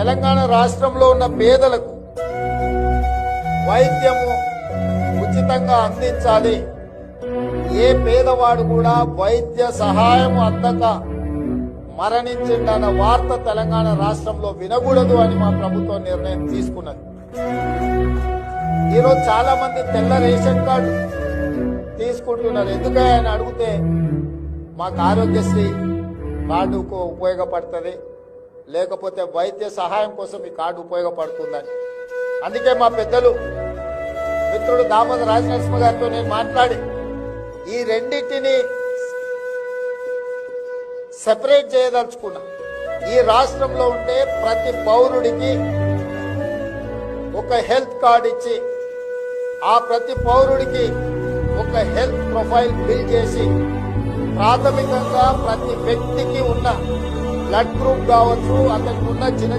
తెలంగాణ రాష్ట్రంలో ఉన్న పేదలకు వైద్యము ఉచితంగా అందించాలి. ఏ పేదవాడు కూడా వైద్య సహాయం అందక మరణించిందన్న వార్త తెలంగాణ రాష్ట్రంలో వినకూడదు అని మా ప్రభుత్వం నిర్ణయం తీసుకున్నది. ఈరోజు చాలా మంది తెల్ల రేషన్ కార్డు తీసుకుంటున్నారు. ఎందుకని అని అడిగితే మాకు ఆరోగ్యశ్రీ కార్డుకు ఉపయోగపడుతుంది, లేకపోతే వైద్య సహాయం కోసం ఈ కార్డు ఉపయోగపడుతుందని. అందుకే మా పెద్దలు మిత్రుడు దామోదర రాజనరసింహ గారితో నేను మాట్లాడి ఈ రెండింటిని సెపరేట్ చేయదలుచుకున్నా. ఈ రాష్ట్రంలో ఉంటే ప్రతి పౌరుడికి ఒక హెల్త్ కార్డు ఇచ్చి ఆ ప్రతి పౌరుడికి ఒక హెల్త్ ప్రొఫైల్ బిల్డ్ చేసి ప్రాథమికంగా ప్రతి వ్యక్తికి ఉన్న బ్లడ్ గ్రూప్ కావచ్చు, అతనికి ఉన్న చిన్న